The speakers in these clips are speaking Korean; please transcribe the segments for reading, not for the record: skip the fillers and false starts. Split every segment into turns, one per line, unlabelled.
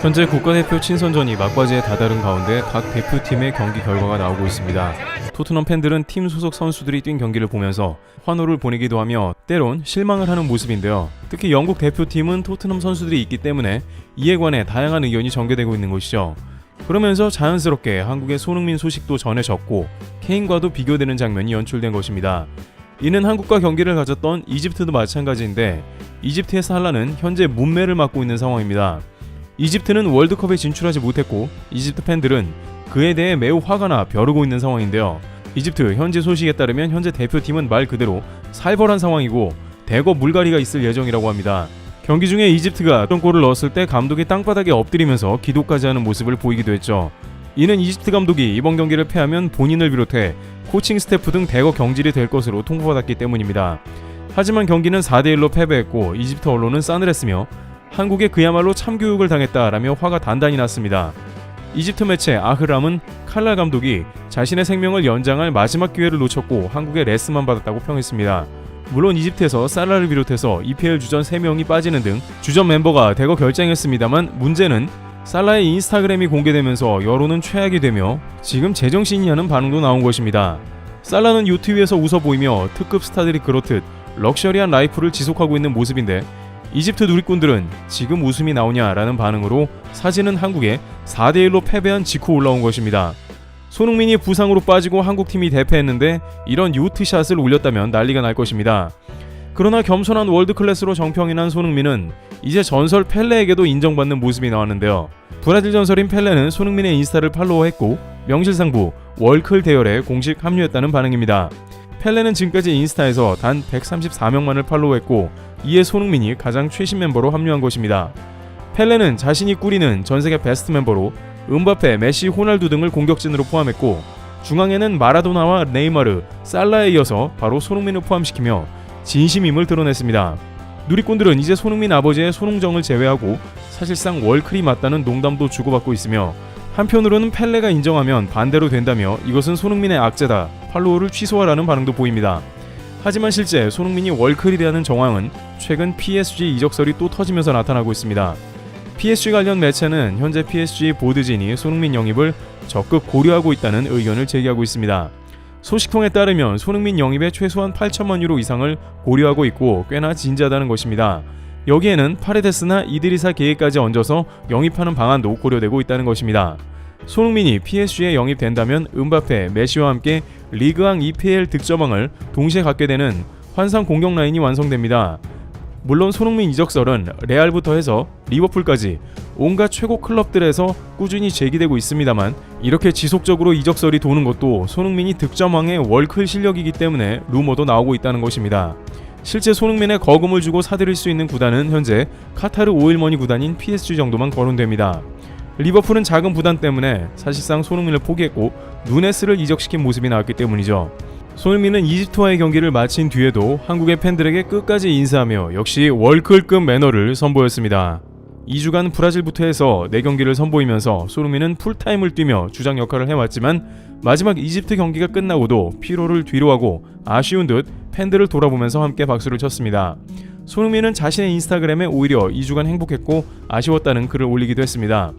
현재 국가대표 친선전이 막바지에 다다른 가운데 각 대표팀의 경기 결과가 나오고 있습니다. 토트넘 팬들은 팀 소속 선수들이 뛴 경기를 보면서 환호를 보내기도 하며 때론 실망을 하는 모습인데요. 특히 영국 대표팀은 토트넘 선수들이 있기 때문에 이에 관해 다양한 의견이 전개되고 있는 것이죠. 그러면서 자연스럽게 한국의 손흥민 소식도 전해졌고 케인과도 비교되는 장면이 연출된 것입니다. 이는 한국과 경기를 가졌던 이집트도 마찬가지인데 이집트의 살라는 현재 문매를 맞고 있는 상황입니다. 이집트는 월드컵에 진출하지 못했고 이집트 팬들은 그에 대해 매우 화가 나 벼르고 있는 상황인데요. 이집트 현지 소식에 따르면 현재 대표팀은 말 그대로 살벌한 상황이고 대거 물갈이가 있을 예정이라고 합니다. 경기 중에 이집트가 어떤 골을 넣었을 때 감독이 땅바닥에 엎드리면서 기도까지 하는 모습을 보이기도 했죠. 이는 이집트 감독이 이번 경기를 패하면 본인을 비롯해 코칭 스태프 등 대거 경질이 될 것으로 통보받았기 때문입니다. 하지만 경기는 4대1로 패배했고 이집트 언론은 싸늘했으며 한국에 그야말로 참교육을 당했다라며 화가 단단히 났습니다. 이집트 매체 아흐람은 칼랄 감독이 자신의 생명을 연장할 마지막 기회를 놓쳤고 한국의 레슨만 받았다고 평했습니다. 물론 이집트에서 살라를 비롯해서 EPL 주전 3명이 빠지는 등 주전 멤버가 대거 결장했습니다만 문제는 살라의 인스타그램이 공개되면서 여론은 최악이 되며 지금 제정신이냐는 반응도 나온 것입니다. 살라는 유튜브에서 웃어 보이며 특급 스타들이 그렇듯 럭셔리한 라이프를 지속하고 있는 모습인데 이집트 누리꾼들은 지금 웃음이 나오냐라는 반응으로 사진은 한국에 4대1로 패배한 직후 올라온 것입니다. 손흥민이 부상으로 빠지고 한국팀이 대패했는데 이런 유트샷을 올렸다면 난리가 날 것입니다. 그러나 겸손한 월드클래스로 정평이 난 손흥민은 이제 전설 펠레에게도 인정받는 모습이 나왔는데요. 브라질 전설인 펠레는 손흥민의 인스타를 팔로우했고 명실상부 월클 대열에 공식 합류했다는 반응입니다. 펠레는 지금까지 인스타에서 단 134명만을 팔로우했고 이에 손흥민이 가장 최신 멤버로 합류한 것입니다. 펠레는 자신이 꾸리는 전세계 베스트 멤버로 음바페, 메시, 호날두 등을 공격진으로 포함했고 중앙에는 마라도나와 네이마르, 살라에 이어서 바로 손흥민을 포함시키며 진심임을 드러냈습니다. 누리꾼들은 이제 손흥민 아버지의 손흥정을 제외하고 사실상 월클이 맞다는 농담도 주고받고 있으며 한편으로는 펠레가 인정하면 반대로 된다며 이것은 손흥민의 악재다, 팔로우를 취소하라는 반응도 보입니다. 하지만 실제 손흥민이 월클이 되는 정황은 최근 PSG 이적설이 또 터지면서 나타나고 있습니다. PSG 관련 매체는 현재 PSG 보드진이 손흥민 영입을 적극 고려하고 있다는 의견을 제기하고 있습니다. 소식통에 따르면 손흥민 영입에 최소한 8천만 유로 이상을 고려하고 있고 꽤나 진지하다는 것입니다. 여기에는 파레데스나 이드리사 계획까지 얹어서 영입하는 방안도 고려되고 있다는 것입니다. 손흥민이 PSG에 영입된다면 음바페, 메시와 함께 리그왕 EPL 득점왕을 동시에 갖게 되는 환상 공격 라인이 완성됩니다. 물론 손흥민 이적설은 레알부터 해서 리버풀까지 온갖 최고 클럽들에서 꾸준히 제기되고 있습니다만 이렇게 지속적으로 이적설이 도는 것도 손흥민이 득점왕의 월클 실력이기 때문에 루머도 나오고 있다는 것입니다. 실제 손흥민의 거금을 주고 사들일 수 있는 구단은 현재 카타르 오일머니 구단인 PSG 정도만 거론됩니다. 리버풀은 작은 부담 때문에 사실상 손흥민을 포기했고 누네스를 이적시킨 모습이 나왔기 때문이죠. 손흥민은 이집트와의 경기를 마친 뒤에도 한국의 팬들에게 끝까지 인사하며 역시 월클급 매너를 선보였습니다. 2주간 브라질부터 해서 4경기를 선보이면서 손흥민은 풀타임을 뛰며 주장 역할을 해왔지만 마지막 이집트 경기가 끝나고도 피로를 뒤로하고 아쉬운 듯 팬들을 돌아보면서 함께 박수를 쳤습니다. 손흥민은 자신의 인스타그램에 오히려 2주간 행복했고 아쉬웠다는 글을 올리기도 했습니다.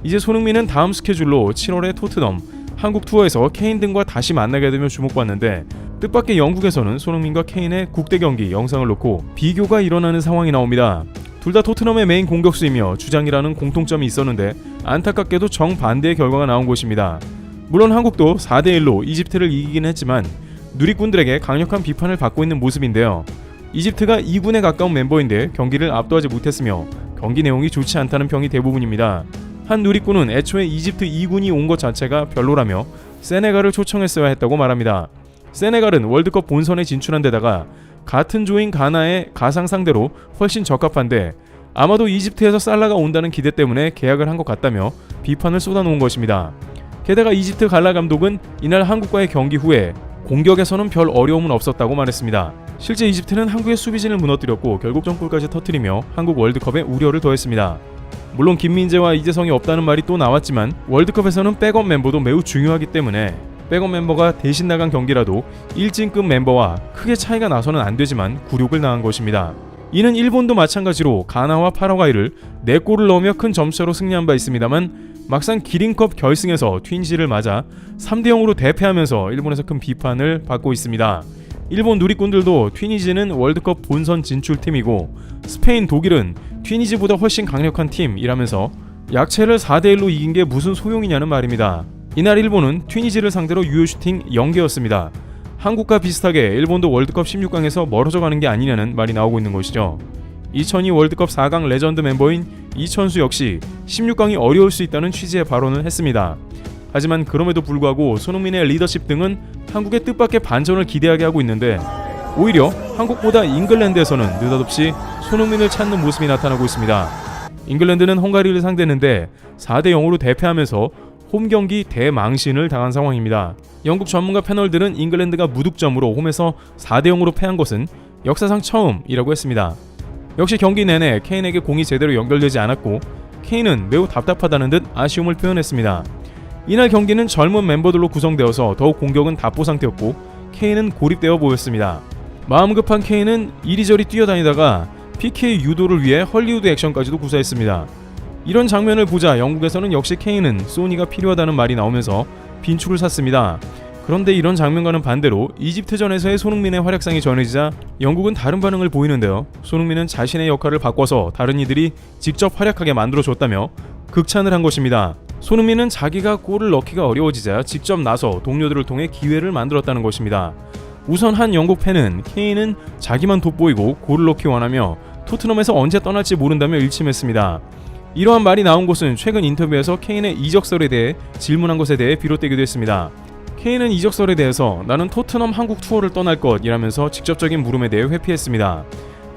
이제 손흥민은 다음 스케줄로 7월에 토트넘, 한국 투어에서 케인 등과 다시 만나게 되며 주목받는데 뜻밖의 영국에서는 손흥민과 케인의 국대 경기 영상을 놓고 비교가 일어나는 상황이 나옵니다. 둘 다 토트넘의 메인 공격수이며 주장이라는 공통점이 있었는데 안타깝게도 정반대의 결과가 나온 것입니다. 물론 한국도 4대1로 이집트를 이기긴 했지만 누리꾼들에게 강력한 비판을 받고 있는 모습인데요. 이집트가 2군에 가까운 멤버인데 경기를 압도하지 못했으며 경기 내용이 좋지 않다는 평이 대부분입니다. 한 누리꾼은 애초에 이집트 2군이 온 것 자체가 별로라며 세네갈을 초청했어야 했다고 말합니다. 세네갈은 월드컵 본선에 진출한 데다가 같은 조인 가나의 가상 상대로 훨씬 적합한데 아마도 이집트에서 살라가 온다는 기대 때문에 계약을 한 것 같다며 비판을 쏟아놓은 것입니다. 게다가 이집트 갈라 감독은 이날 한국과의 경기 후에 공격에서는 별 어려움은 없었다고 말했습니다. 실제 이집트는 한국의 수비진을 무너뜨렸고 결국 점골까지 터뜨리며 한국 월드컵에 우려를 더했습니다. 물론 김민재와 이재성이 없다는 말이 또 나왔지만 월드컵에서는 백업 멤버도 매우 중요하기 때문에 백업 멤버가 대신 나간 경기라도 1진급 멤버와 크게 차이가 나서는 안 되지만 굴욕을 당한 것입니다. 이는 일본도 마찬가지로 가나와 파라과이를 4골을 넣으며 큰 점수차로 승리한 바 있습니다만 막상 기린컵 결승에서 튠즈를 맞아 3대0으로 대패하면서 일본에서 큰 비판을 받고 있습니다. 일본 누리꾼들도 튀니지는 월드컵 본선 진출팀이고 스페인, 독일은 튀니지보다 훨씬 강력한 팀이라면서 약체를 4대1로 이긴 게 무슨 소용이냐는 말입니다. 이날 일본은 튀니지를 상대로 유효 슈팅 0개였습니다. 한국과 비슷하게 일본도 월드컵 16강에서 멀어져 가는 게 아니냐는 말이 나오고 있는 것이죠. 2002 월드컵 4강 레전드 멤버인 이천수 역시 16강이 어려울 수 있다는 취지의 발언을 했습니다. 하지만 그럼에도 불구하고 손흥민의 리더십 등은 한국의 뜻밖의 반전을 기대하게 하고 있는데 오히려 한국보다 잉글랜드에서는 느닷없이 손흥민을 찾는 모습이 나타나고 있습니다. 잉글랜드는 헝가리를 상대했는데 4대0으로 대패하면서 홈경기 대망신을 당한 상황입니다. 영국 전문가 패널들은 잉글랜드가 무득점으로 홈에서 4대0으로 패한 것은 역사상 처음이라고 했습니다. 역시 경기 내내 케인에게 공이 제대로 연결되지 않았고 케인은 매우 답답하다는 듯 아쉬움을 표현했습니다. 이날 경기는 젊은 멤버들로 구성되어서 더욱 공격은 답보 상태였고 케인은 고립되어 보였습니다. 마음 급한 케인은 이리저리 뛰어다니다가 PK 유도를 위해 헐리우드 액션까지도 구사했습니다. 이런 장면을 보자 영국에서는 역시 케인은 소니가 필요하다는 말이 나오면서 빈축을 샀습니다. 그런데 이런 장면과는 반대로 이집트전에서의 손흥민의 활약상이 전해지자 영국은 다른 반응을 보이는데요. 손흥민은 자신의 역할을 바꿔서 다른 이들이 직접 활약하게 만들어줬다며 극찬을 한 것입니다. 손흥민은 자기가 골을 넣기가 어려워지자 직접 나서 동료들을 통해 기회를 만들었다는 것입니다. 우선 한 영국 팬은 케인은 자기만 돋보이고 골을 넣기 원하며 토트넘에서 언제 떠날지 모른다며 일침했습니다. 이러한 말이 나온 것은 최근 인터뷰에서 케인의 이적설에 대해 질문한 것에 대해 비롯되기도 했습니다. 케인은 이적설에 대해서 나는 토트넘 한국 투어를 떠날 것이라면서 직접적인 물음에 대해 회피했습니다.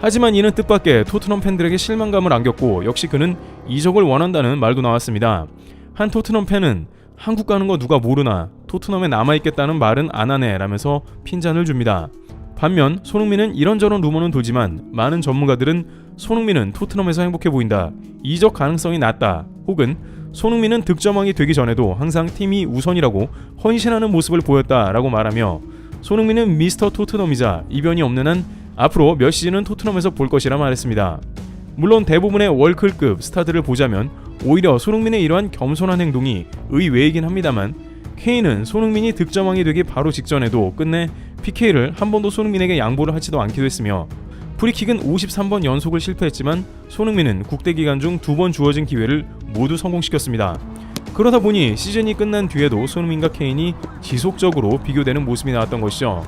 하지만 이는 뜻밖의 토트넘 팬들에게 실망감을 안겼고 역시 그는 이적을 원한다는 말도 나왔습니다. 한 토트넘 팬은 한국 가는 거 누가 모르나 토트넘에 남아있겠다는 말은 안 하네 라면서 핀잔을 줍니다. 반면 손흥민은 이런저런 루머는 돌지만 많은 전문가들은 손흥민은 토트넘에서 행복해 보인다, 이적 가능성이 낮다, 혹은 손흥민은 득점왕이 되기 전에도 항상 팀이 우선이라고 헌신하는 모습을 보였다라고 말하며 손흥민은 미스터 토트넘이자 이변이 없는 한 앞으로 몇 시즌은 토트넘에서 볼 것이라 말했습니다. 물론 대부분의 월클급 스타들을 보자면 오히려 손흥민의 이러한 겸손한 행동이 의외이긴 합니다만 케인은 손흥민이 득점왕이 되기 바로 직전에도 끝내 PK를 한 번도 손흥민에게 양보를 하지도 않기도 했으며 프리킥은 53번 연속을 실패했지만 손흥민은 국대 기간 중 2번 주어진 기회를 모두 성공시켰습니다. 그러다 보니 시즌이 끝난 뒤에도 손흥민과 케인이 지속적으로 비교되는 모습이 나왔던 것이죠.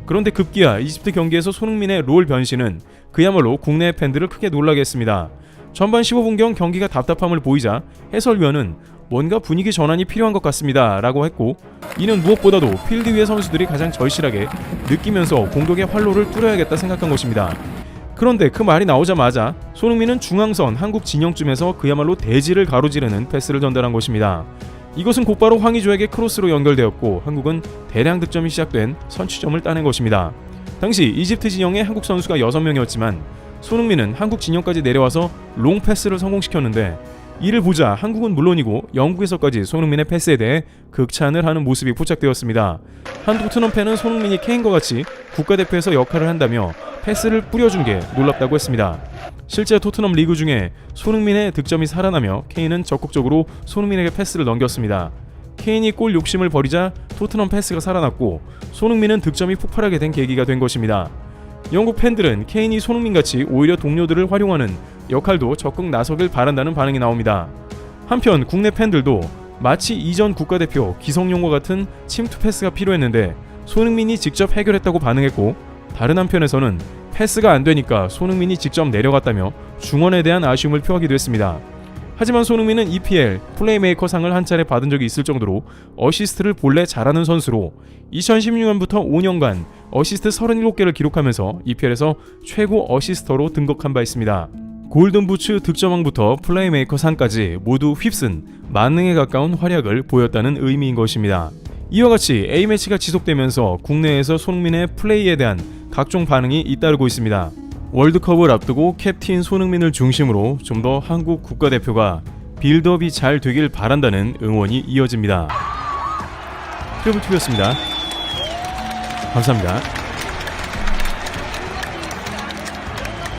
그런데 급기야 이집트 경기에서 손흥민의 롤 변신은 그야말로 국내 팬들을 크게 놀라게 했습니다. 전반 15분경 경기가 답답함을 보이자 해설위원은 뭔가 분위기 전환이 필요한 것 같습니다 라고 했고 이는 무엇보다도 필드 위의 선수들이 가장 절실하게 느끼면서 공격의 활로를 뚫어야겠다 생각한 것입니다. 그런데 그 말이 나오자마자 손흥민은 중앙선 한국 진영쯤에서 그야말로 대지를 가로지르는 패스를 전달한 것입니다. 이것은 곧바로 황의조에게 크로스로 연결되었고 한국은 대량 득점이 시작된 선취점을 따낸 것입니다. 당시 이집트 진영에 한국 선수가 6명이었지만 손흥민은 한국 진영까지 내려와서 롱 패스를 성공시켰는데 이를 보자 한국은 물론이고 영국에서까지 손흥민의 패스에 대해 극찬을 하는 모습이 포착되었습니다. 한 토트넘 팬은 손흥민이 케인과 같이 국가대표에서 역할을 한다며 패스를 뿌려준 게 놀랍다고 했습니다. 실제 토트넘 리그 중에 손흥민의 득점이 살아나며 케인은 적극적으로 손흥민에게 패스를 넘겼습니다. 케인이 골 욕심을 버리자 토트넘 패스가 살아났고 손흥민은 득점이 폭발하게 된 계기가 된 것입니다. 영국 팬들은 케인이 손흥민같이 오히려 동료들을 활용하는 역할도 적극 나서길 바란다는 반응이 나옵니다. 한편 국내 팬들도 마치 이전 국가대표 기성용과 같은 침투 패스가 필요했는데 손흥민이 직접 해결했다고 반응했고 다른 한편에서는 패스가 안 되니까 손흥민이 직접 내려갔다며 중원에 대한 아쉬움을 표하기도 했습니다. 하지만 손흥민은 EPL 플레이메이커 상을 한 차례 받은 적이 있을 정도로 어시스트를 본래 잘하는 선수로 2016년부터 5년간 어시스트 37개를 기록하면서 EPL에서 최고 어시스터로 등극한 바 있습니다. 골든부츠 득점왕부터 플레이메이커 상까지 모두 휩쓴 만능에 가까운 활약을 보였다는 의미인 것입니다. 이와 같이 A매치가 지속되면서 국내에서 손흥민의 플레이에 대한 각종 반응이 잇따르고 있습니다. 월드컵을 앞두고 캡틴 손흥민을 중심으로 좀 더 한국 국가대표가 빌드업이 잘 되길 바란다는 응원이 이어집니다. 트리블TV였습니다. 감사합니다.